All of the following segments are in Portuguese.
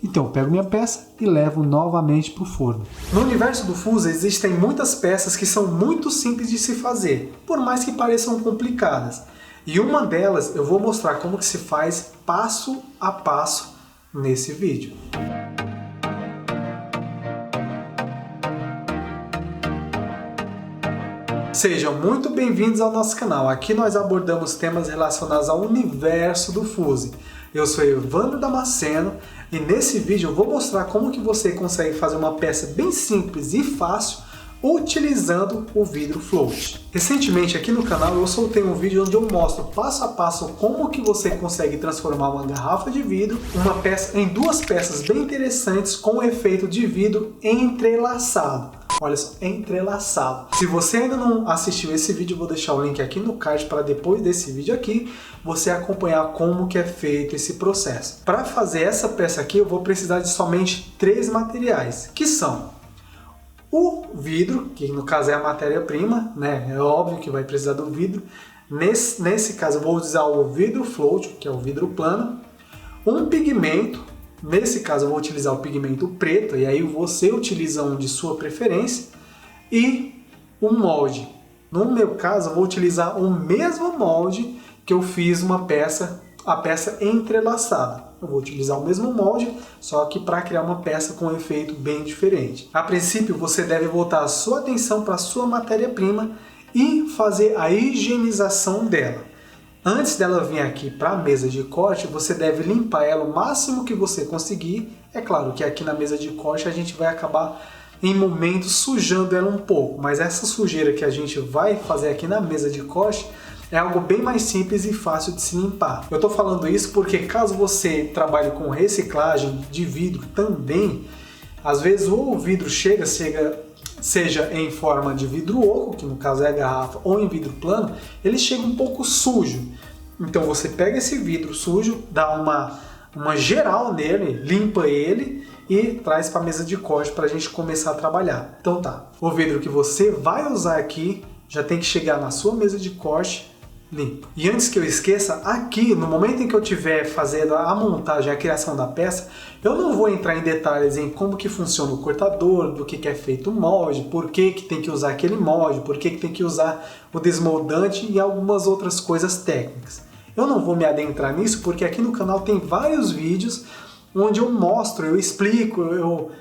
Então eu pego minha peça e levo novamente para o forno. No universo do fuso existem muitas peças que são muito simples de se fazer, por mais que pareçam complicadas. E uma delas eu vou mostrar como que se faz passo a passo nesse vídeo. Sejam muito bem-vindos ao nosso canal. Aqui nós abordamos temas relacionados ao universo do fuse. Eu sou Evandro Damasceno e nesse vídeo eu vou mostrar como que você consegue fazer uma peça bem simples e fácil utilizando o vidro float. Recentemente aqui no canal eu soltei um vídeo onde eu mostro passo a passo como que você consegue transformar uma garrafa de vidro em duas peças bem interessantes com o efeito de vidro entrelaçado. Olha só, entrelaçado. Se você ainda não assistiu esse vídeo, eu vou deixar o link aqui no card para depois desse vídeo aqui, você acompanhar como que é feito esse processo. Para fazer essa peça aqui, eu vou precisar de somente 3 materiais, que são o vidro, que no caso é a matéria-prima, né? É óbvio que vai precisar do vidro. Nesse caso, eu vou usar o vidro float, que é o vidro plano, um pigmento. Nesse caso eu vou utilizar o pigmento preto, e aí você utiliza um de sua preferência, e um molde. No meu caso eu vou utilizar o mesmo molde que eu fiz a peça entrelaçada. Eu vou utilizar o mesmo molde, só que para criar uma peça com um efeito bem diferente. A princípio você deve voltar a sua atenção para a sua matéria-prima e fazer a higienização dela. Antes dela vir aqui para a mesa de corte, você deve limpar ela o máximo que você conseguir. É claro que aqui na mesa de corte a gente vai acabar em momentos sujando ela um pouco, mas essa sujeira que a gente vai fazer aqui na mesa de corte é algo bem mais simples e fácil de se limpar. Eu estou falando isso porque caso você trabalhe com reciclagem de vidro também, às vezes o vidro seja em forma de vidro oco, que no caso é a garrafa, ou em vidro plano, ele chega um pouco sujo. Então você pega esse vidro sujo, dá uma geral nele, limpa ele e traz para a mesa de corte para a gente começar a trabalhar. Então tá, o vidro que você vai usar aqui já tem que chegar na sua mesa de corte limpo. E antes que eu esqueça, aqui no momento em que eu estiver fazendo a montagem, a criação da peça, eu não vou entrar em detalhes em como que funciona o cortador, do que é feito o molde, por que tem que usar aquele molde, por que tem que usar o desmoldante e algumas outras coisas técnicas. Eu não vou me adentrar nisso porque aqui no canal tem vários vídeos onde eu mostro, eu explico, eu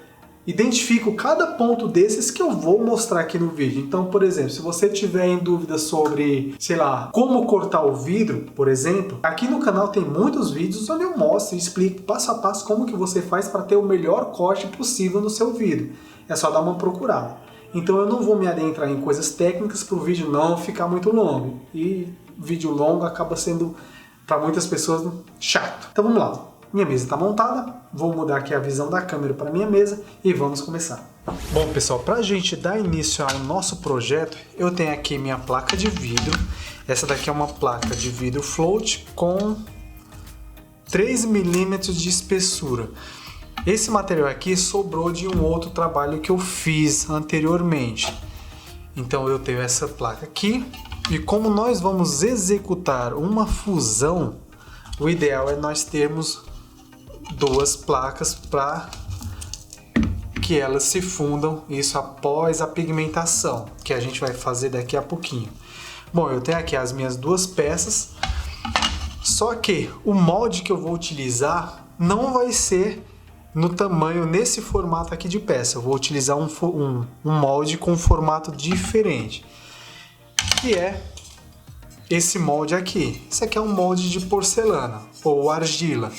identifico cada ponto desses que eu vou mostrar aqui no vídeo. Então, por exemplo, se você tiver em dúvida sobre, sei lá, como cortar o vidro, por exemplo, aqui no canal tem muitos vídeos onde eu mostro e explico passo a passo como que você faz para ter o melhor corte possível no seu vidro. É só dar uma procurada. Então eu não vou me adentrar em coisas técnicas para o vídeo não ficar muito longo. E vídeo longo acaba sendo, para muitas pessoas, chato. Então vamos lá. Minha mesa está montada, vou mudar aqui a visão da câmera para minha mesa e vamos começar. Bom pessoal, para a gente dar início ao nosso projeto, eu tenho aqui minha placa de vidro. Essa daqui é uma placa de vidro float com 3 milímetros de espessura. Esse material aqui sobrou de um outro trabalho que eu fiz anteriormente. Então eu tenho essa placa aqui e como nós vamos executar uma fusão, o ideal é nós termos 2 placas para que elas se fundam, isso após a pigmentação, que a gente vai fazer daqui a pouquinho. Bom, eu tenho aqui as minhas 2 peças, só que o molde que eu vou utilizar não vai ser no tamanho, nesse formato aqui de peça. Eu vou utilizar um molde com formato diferente, que é esse molde aqui. Esse aqui é um molde de porcelana ou argila.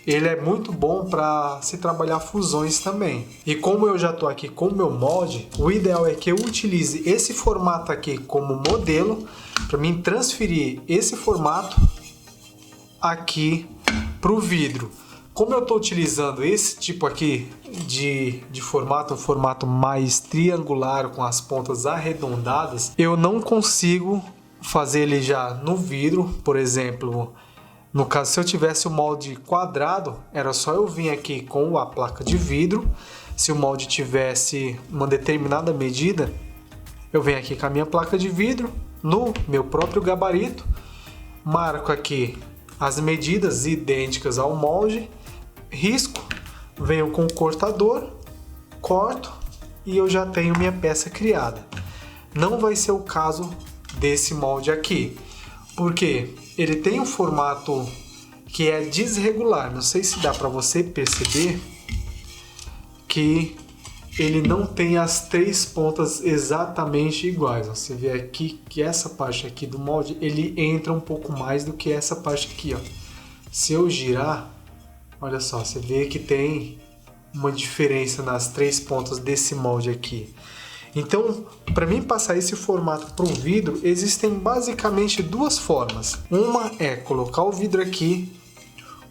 Ele é muito bom para se trabalhar fusões também. E como eu já estou aqui com o meu molde, o ideal é que eu utilize esse formato aqui como modelo para mim transferir esse formato aqui para o vidro. Como eu estou utilizando esse tipo aqui de formato, um formato mais triangular com as pontas arredondadas, eu não consigo fazer ele já no vidro. Por exemplo, no caso, se eu tivesse o molde quadrado, era só eu vir aqui com a placa de vidro. Se o molde tivesse uma determinada medida, eu venho aqui com a minha placa de vidro, no meu próprio gabarito, marco aqui as medidas idênticas ao molde, risco, venho com o cortador, corto e eu já tenho minha peça criada. Não vai ser o caso desse molde aqui, porque ele tem um formato que é desregular. Não sei se dá para você perceber que ele não tem as 3 pontas exatamente iguais. Você vê aqui que essa parte aqui do molde, ele entra um pouco mais do que essa parte aqui, ó. Se eu girar, olha só, você vê que tem uma diferença nas 3 pontas desse molde aqui. Então, para mim passar esse formato para o vidro, existem basicamente 2 formas. Uma é colocar o vidro aqui,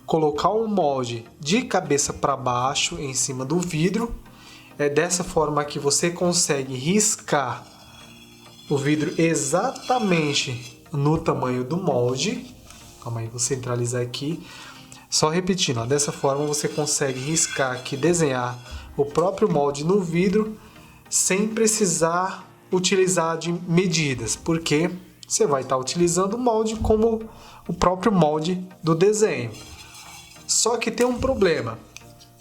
colocar um molde de cabeça para baixo em cima do vidro. É dessa forma que você consegue riscar o vidro exatamente no tamanho do molde. Calma aí, vou centralizar aqui. Só repetindo, ó, dessa forma você consegue riscar aqui, desenhar o próprio molde no vidro sem precisar utilizar de medidas, porque você vai estar utilizando o molde como o próprio molde do desenho. Só que tem um problema.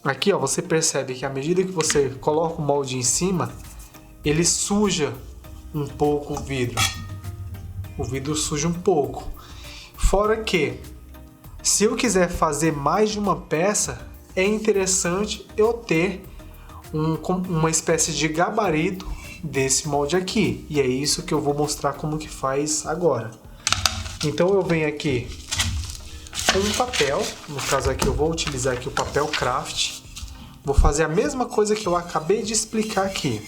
Aqui, ó, você percebe que à medida que você coloca o molde em cima, ele suja um pouco o vidro. O vidro suja um pouco. Fora que, se eu quiser fazer mais de uma peça, é interessante eu ter uma espécie de gabarito desse molde aqui. E é isso que eu vou mostrar como que faz agora. Então eu venho aqui com um papel, no caso aqui eu vou utilizar aqui o papel craft. Vou fazer a mesma coisa que eu acabei de explicar aqui.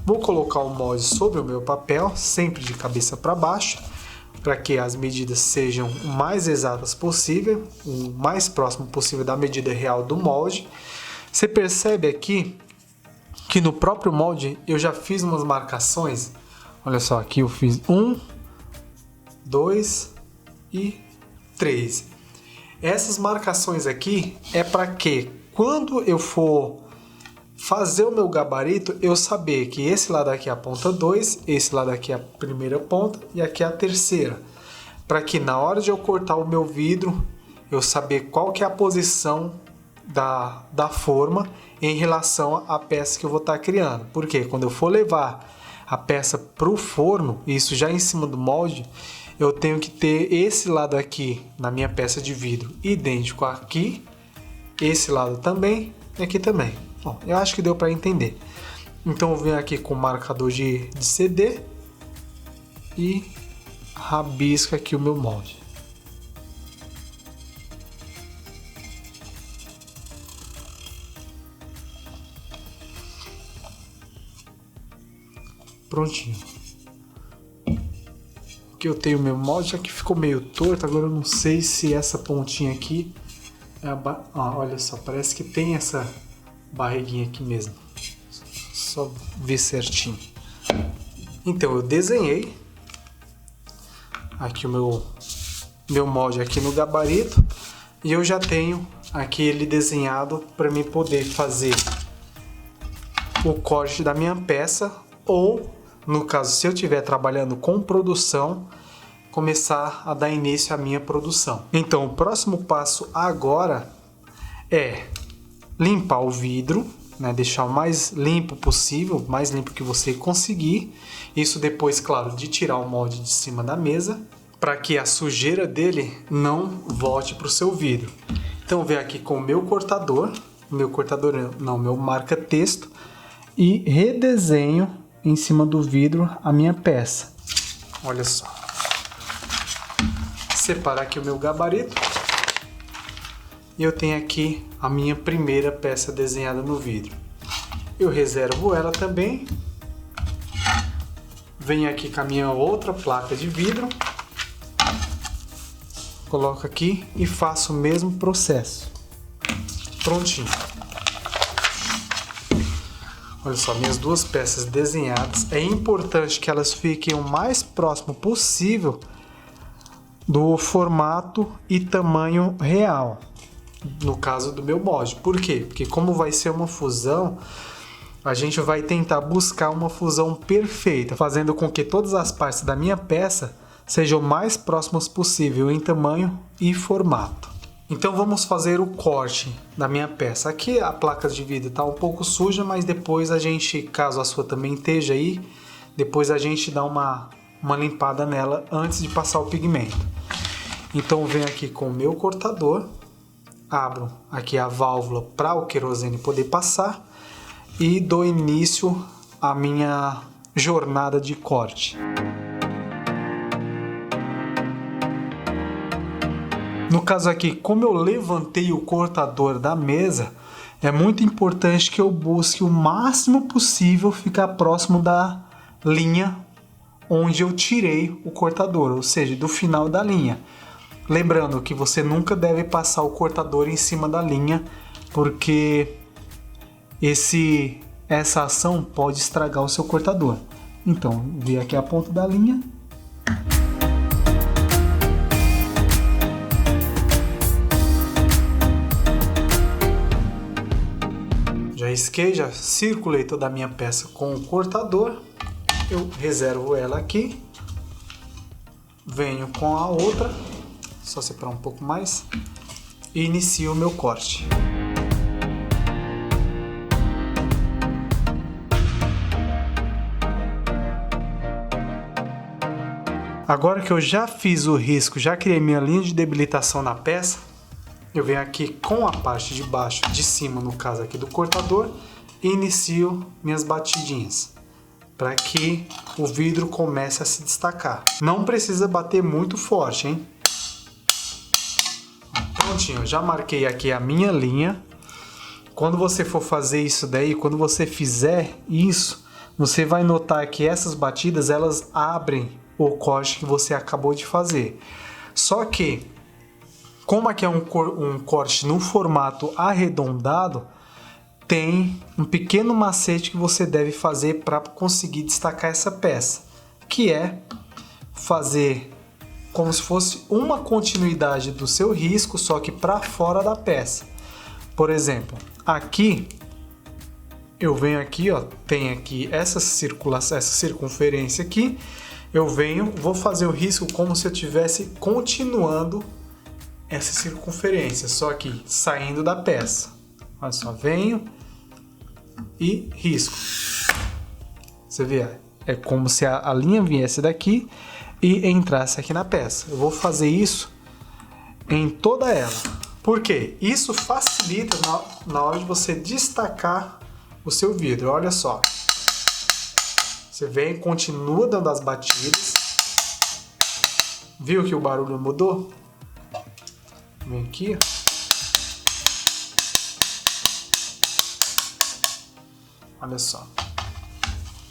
Vou colocar o molde sobre o meu papel, sempre de cabeça para baixo, para que as medidas sejam o mais exatas possível, o mais próximo possível da medida real do molde. Você percebe aqui que no próprio molde eu já fiz umas marcações. Olha só, aqui eu fiz 1, 2 e 3. Essas marcações aqui é para que quando eu for fazer o meu gabarito, eu saber que esse lado aqui é a ponta 2, esse lado aqui é a primeira ponta e aqui é a terceira. Para que na hora de eu cortar o meu vidro, eu saber qual que é a posição da forma em relação à peça que eu vou estar criando. Porque quando eu for levar a peça para o forno, isso já em cima do molde, eu tenho que ter esse lado aqui na minha peça de vidro idêntico aqui, esse lado também e aqui também. Bom, eu acho que deu para entender. Então eu venho aqui com o marcador de CD e rabisco aqui o meu molde. Prontinho. Aqui eu tenho o meu molde, já que ficou meio torto. Agora eu não sei se essa pontinha aqui é olha só, parece que tem essa barriguinha aqui mesmo. Só ver certinho. Então eu desenhei aqui o meu molde aqui no gabarito e eu já tenho aqui ele desenhado para mim poder fazer o corte da minha peça, ou no caso, se eu estiver trabalhando com produção, começar a dar início à minha produção. Então, o próximo passo agora é limpar o vidro, né? Deixar o mais limpo possível, o mais limpo que você conseguir. Isso depois, claro, de tirar o molde de cima da mesa, para que a sujeira dele não volte para o seu vidro. Então, eu venho aqui com o meu cortador, meu marca-texto, e redesenho em cima do vidro a minha peça. Olha só. Separar aqui o meu gabarito. E eu tenho aqui a minha primeira peça desenhada no vidro. Eu reservo ela também. Venho aqui com a minha outra placa de vidro. Coloco aqui e faço o mesmo processo. Prontinho. Olha só, minhas duas peças desenhadas. É importante que elas fiquem o mais próximo possível do formato e tamanho real, no caso do meu molde. Por quê? Porque como vai ser uma fusão, a gente vai tentar buscar uma fusão perfeita, fazendo com que todas as partes da minha peça sejam o mais próximas possível em tamanho e formato. Então vamos fazer o corte da minha peça. Aqui a placa de vidro está um pouco suja, mas depois a gente, caso a sua também esteja aí, depois a gente dá uma limpada nela antes de passar o pigmento. Então venho aqui com o meu cortador, abro aqui a válvula para o querosene poder passar e dou início à minha jornada de corte. No caso aqui, como eu levantei o cortador da mesa, é muito importante que eu busque o máximo possível ficar próximo da linha onde eu tirei o cortador, ou seja, do final da linha. Lembrando que você nunca deve passar o cortador em cima da linha, porque essa ação pode estragar o seu cortador. Então, vi aqui a ponta da linha. Já risquei, já circulei toda a minha peça com o cortador. Eu reservo ela aqui. Venho com a outra, só separar um pouco mais, e inicio o meu corte. Agora que eu já fiz o risco, já criei minha linha de debilitação na peça, eu venho aqui com a parte de baixo, de cima, no caso aqui do cortador, e inicio minhas batidinhas, para que o vidro comece a se destacar. Não precisa bater muito forte, hein? Prontinho, já marquei aqui a minha linha. Quando você for fazer isso daí, quando você fizer isso, você vai notar que essas batidas, elas abrem o corte que você acabou de fazer. Só que, como aqui é um corte no formato arredondado, tem um pequeno macete que você deve fazer para conseguir destacar essa peça, que é fazer como se fosse uma continuidade do seu risco, só que para fora da peça. Por exemplo, aqui eu venho aqui, ó, tem aqui essa circunferência aqui. Eu venho, vou fazer o risco como se eu estivesse continuando essa circunferência, só que saindo da peça. Olha só, venho e risco. Você vê, é como se a linha viesse daqui e entrasse aqui na peça. Eu vou fazer isso em toda ela. Por quê? Isso facilita na hora de você destacar o seu vidro. Olha só. Você vem, continua dando as batidas. Viu que o barulho mudou? Vem aqui. Olha só.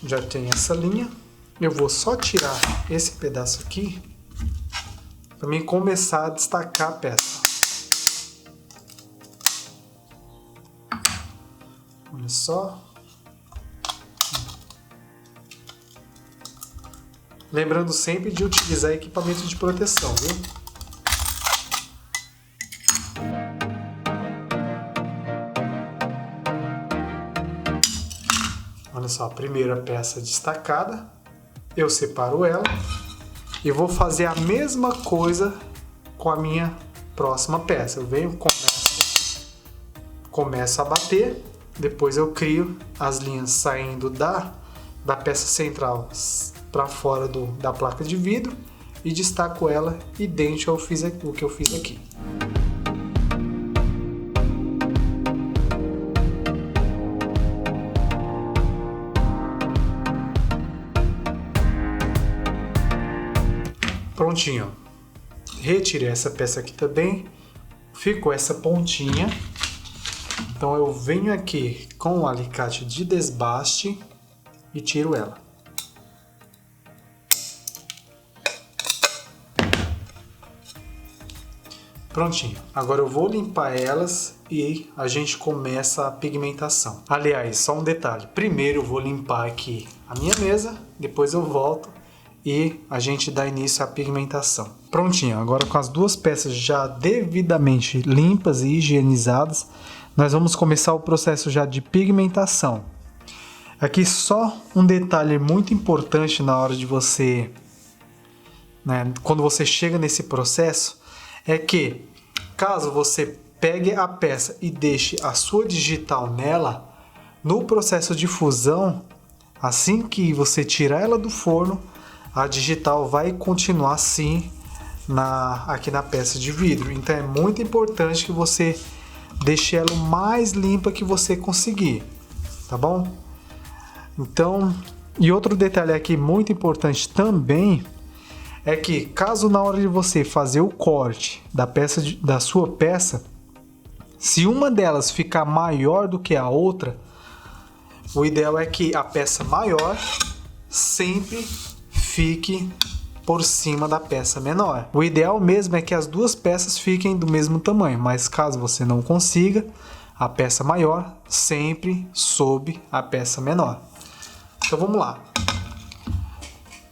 Já tem essa linha. Eu vou só tirar esse pedaço aqui para mim começar a destacar a peça. Olha só. Lembrando sempre de utilizar equipamento de proteção, viu? Olha só, a primeira peça destacada, eu separo ela e vou fazer a mesma coisa com a minha próxima peça. Eu venho, começo a bater, depois eu crio as linhas saindo da peça central para fora da placa de vidro e destaco ela idêntico ao que eu fiz aqui. Prontinho. Retirei essa peça aqui também. Ficou essa pontinha. Então eu venho aqui com o alicate de desbaste e tiro ela. Prontinho. Agora eu vou limpar elas e a gente começa a pigmentação. Aliás, só um detalhe. Primeiro eu vou limpar aqui a minha mesa, depois eu volto e a gente dá início à pigmentação. Prontinho. Agora com as duas peças já devidamente limpas e higienizadas, nós vamos começar o processo já de pigmentação. Aqui só um detalhe muito importante na hora de você, quando você chega nesse processo, é que Caso você pegue a peça e deixe a sua digital nela, no processo de fusão, assim que você tirar ela do forno, a digital vai continuar assim aqui na peça de vidro. Então é muito importante que você deixe ela o mais limpa que você conseguir, tá bom? Então, e outro detalhe aqui muito importante também é que caso na hora de você fazer o corte da sua peça, se uma delas ficar maior do que a outra, o ideal é que a peça maior sempre fique por cima da peça menor. O ideal mesmo é que as duas peças fiquem do mesmo tamanho, mas caso você não consiga, a peça maior sempre sob a peça menor. Então vamos lá.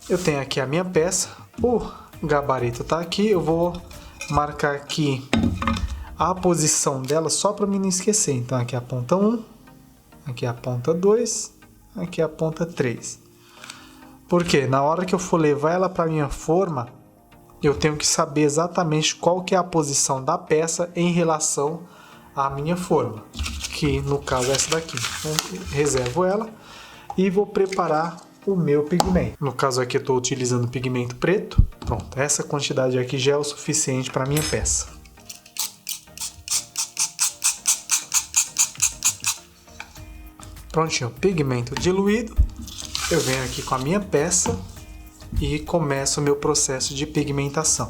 Eu tenho aqui a minha peça, o gabarito está aqui, eu vou marcar aqui a posição dela só para mim não esquecer. Então aqui é a ponta 1, aqui é a ponta 2, aqui é a ponta 3. Porque na hora que eu for levar ela para minha forma, eu tenho que saber exatamente qual que é a posição da peça em relação à minha forma, que no caso é essa daqui. Então, reservo ela e vou preparar o meu pigmento. No caso aqui eu estou utilizando pigmento preto. Pronto, essa quantidade aqui já é o suficiente para a minha peça. Prontinho, pigmento diluído. Eu venho aqui com a minha peça e começo o meu processo de pigmentação.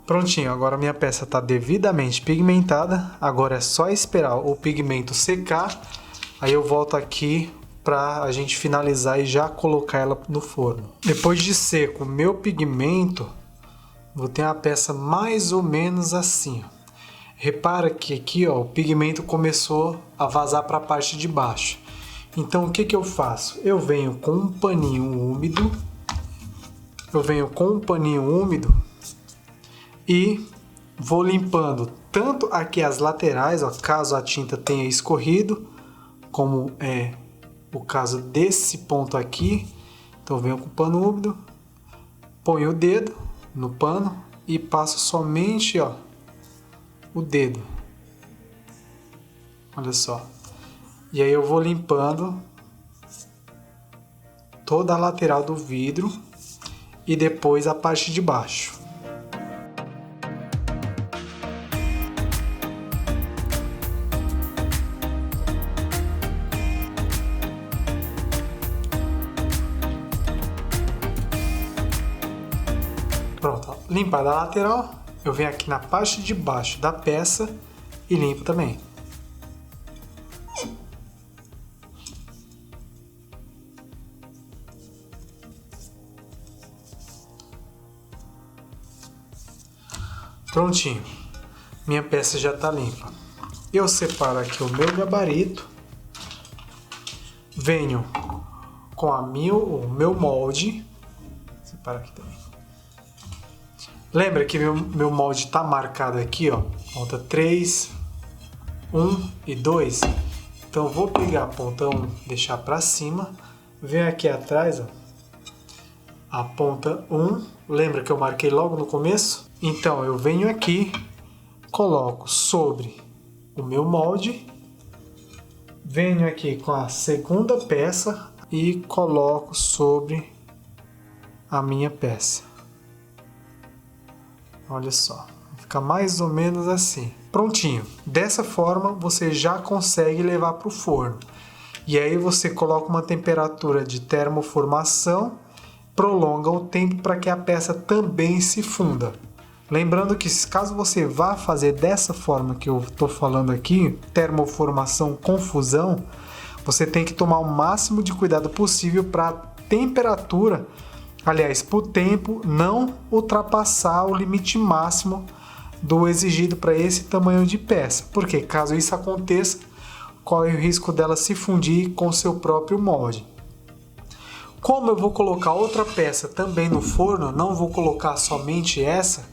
Prontinho, agora minha peça está devidamente pigmentada. Agora é só esperar o pigmento secar. Aí eu volto aqui para a gente finalizar e já colocar ela no forno. Depois de seco o meu pigmento, vou ter a peça mais ou menos assim. Repara que aqui ó, o pigmento começou a vazar para a parte de baixo. Então o que que eu faço? Eu venho com um paninho úmido. E vou limpando tanto aqui as laterais, ó, caso a tinta tenha escorrido, como é o caso desse ponto aqui. Então venho com o pano úmido, ponho o dedo no pano e passo somente ó, o dedo. Olha só. E aí eu vou limpando toda a lateral do vidro e depois a parte de baixo. Pronto, ó. Limpada a lateral, eu venho aqui na parte de baixo da peça e limpo também. Prontinho, minha peça já está limpa. Eu separo aqui o meu gabarito, venho com o meu molde, separo aqui também. Lembra que meu molde está marcado aqui, ó, ponta 3, 1 e 2. Então eu vou pegar a ponta 1, deixar para cima, venho aqui atrás, ó, a ponta 1, lembra que eu marquei logo no começo? Então eu venho aqui, coloco sobre o meu molde, venho aqui com a segunda peça e coloco sobre a minha peça. Olha só, fica mais ou menos assim. Prontinho. Dessa forma você já consegue levar para o forno. E aí você coloca uma temperatura de termoformação, prolonga o tempo para que a peça também se funda. Lembrando que caso você vá fazer dessa forma que eu estou falando aqui, termoformação com fusão, você tem que tomar o máximo de cuidado possível para a temperatura, aliás, para o tempo não ultrapassar o limite máximo do exigido para esse tamanho de peça. Porque caso isso aconteça, corre o risco dela se fundir com seu próprio molde. Como eu vou colocar outra peça também no forno, não vou colocar somente essa,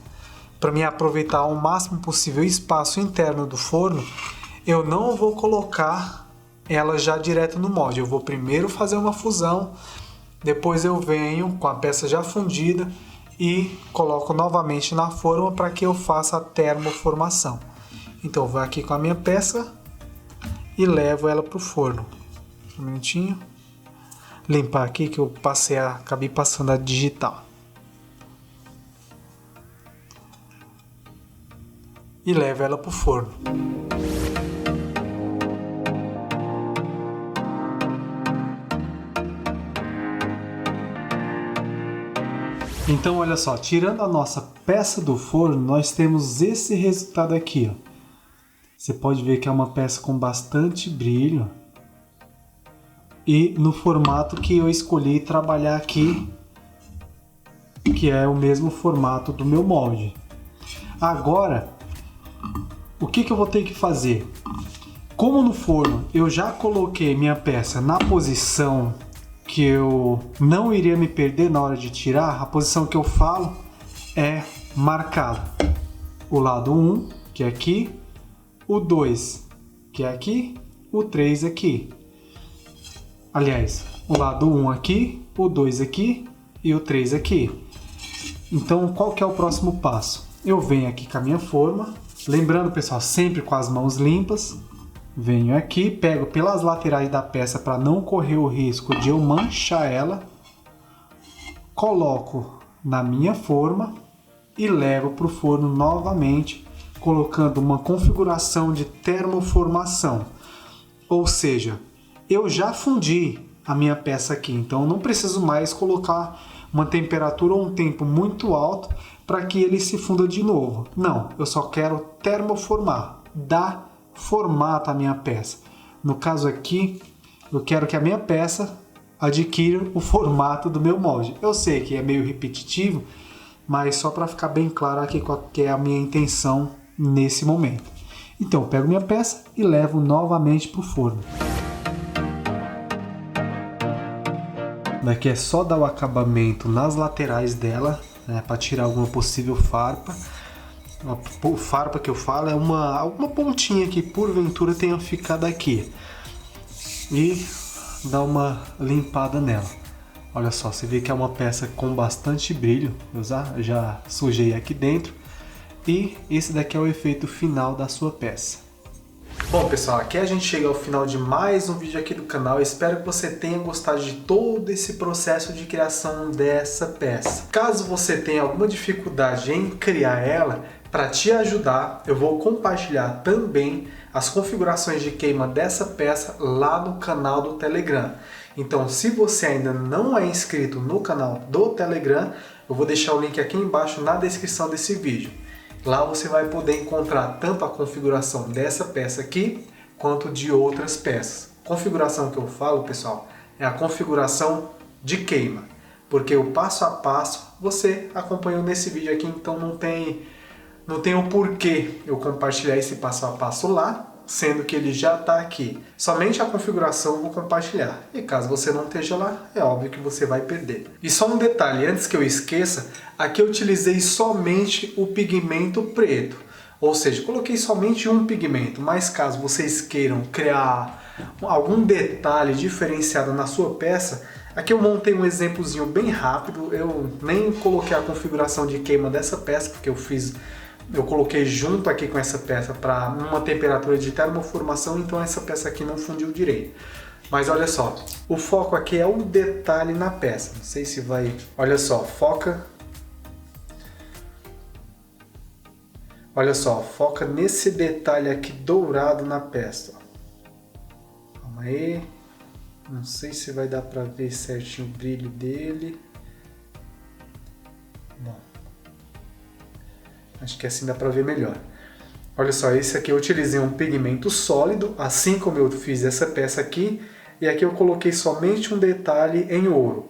para me aproveitar ao máximo possível o espaço interno do forno, eu não vou colocar ela já direto no molde. Eu vou primeiro fazer uma fusão, depois eu venho com a peça já fundida e coloco novamente na forma para que eu faça a termoformação. Então eu vou aqui com a minha peça e levo ela para o forno. Um minutinho. Limpar aqui que eu acabei passando a digital. E levo ela para o forno. Então olha só, tirando a nossa peça do forno, nós temos esse resultado aqui, ó. Você pode ver que é uma peça com bastante brilho e no formato que eu escolhi trabalhar aqui, que é o mesmo formato do meu molde. Agora, o que eu vou ter que fazer? Como no forno eu já coloquei minha peça na posição que eu não iria me perder na hora de tirar, a posição que eu falo é marcado. O lado 1, que é aqui, o 2, que é aqui, o 3 aqui. Aliás, o lado 1 aqui, o 2 aqui e o 3 aqui. Então, qual que é o próximo passo? Eu venho aqui com a minha forma, lembrando, pessoal, sempre com as mãos limpas. Venho aqui, pego pelas laterais da peça para não correr o risco de eu manchar ela. Coloco na minha forma e levo para o forno novamente, colocando uma configuração de termoformação. Ou seja, eu já fundi a minha peça aqui, então eu não preciso mais colocar uma temperatura ou um tempo muito alto para que ele se funda de novo. Não, eu só quero termoformar, dar formato à minha peça. No caso aqui, eu quero que a minha peça adquira o formato do meu molde. Eu sei que é meio repetitivo, mas só para ficar bem claro aqui qual que é a minha intenção nesse momento. Então, eu pego minha peça e levo novamente para o forno. Daqui é só dar o acabamento nas laterais dela, né, para tirar alguma possível farpa. A farpa que eu falo é alguma pontinha que porventura tenha ficado aqui. E dar uma limpada nela. Olha só, você vê que é uma peça com bastante brilho. Eu já sujei aqui dentro. E esse daqui é o efeito final da sua peça. Bom, pessoal, aqui a gente chega ao final de mais um vídeo aqui do canal. Eu espero que você tenha gostado de todo esse processo de criação dessa peça. Caso você tenha alguma dificuldade em criar ela, para te ajudar, eu vou compartilhar também as configurações de queima dessa peça lá no canal do Telegram. Então, se você ainda não é inscrito no canal do Telegram, eu vou deixar o link aqui embaixo na descrição desse vídeo. Lá você vai poder encontrar tanto a configuração dessa peça aqui, quanto de outras peças. Configuração que eu falo, pessoal, é a configuração de queima, porque o passo a passo você acompanhou nesse vídeo aqui, então não tem o porquê eu compartilhar esse passo a passo lá, sendo que ele já está aqui. Somente a configuração eu vou compartilhar. E caso você não esteja lá, é óbvio que você vai perder. E só um detalhe, antes que eu esqueça, aqui eu utilizei somente o pigmento preto. Ou seja, coloquei somente um pigmento, mas caso vocês queiram criar algum detalhe diferenciado na sua peça, aqui eu montei um exemplozinho bem rápido. Eu nem coloquei a configuração de queima dessa peça, porque eu coloquei junto aqui com essa peça para uma temperatura de termoformação, então essa peça aqui não fundiu direito. Mas olha só, o foco aqui é um detalhe na peça. Não sei se vai... Olha só, foca. Olha só, foca nesse detalhe aqui dourado na peça. Calma aí. Não sei se vai dar para ver certinho o brilho dele. Bom. Acho que assim dá para ver melhor. Olha só, esse aqui eu utilizei um pigmento sólido, assim como eu fiz essa peça aqui. E aqui eu coloquei somente um detalhe em ouro.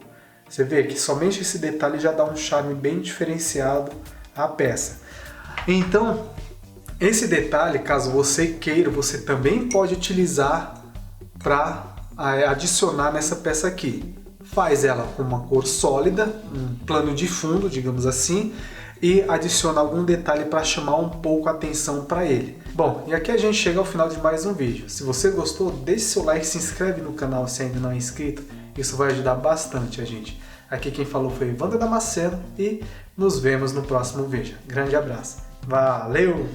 Você vê que somente esse detalhe já dá um charme bem diferenciado à peça. Então, esse detalhe, caso você queira, você também pode utilizar para adicionar nessa peça aqui. faz ela com uma cor sólida, um plano de fundo, digamos assim, e adiciona algum detalhe para chamar um pouco a atenção para ele. Bom, e aqui a gente chega ao final de mais um vídeo. Se você gostou, deixe seu like, se inscreve no canal se ainda não é inscrito, isso vai ajudar bastante a gente. Aqui quem falou foi Evandro Damasceno e nos vemos no próximo vídeo. Grande abraço. Valeu!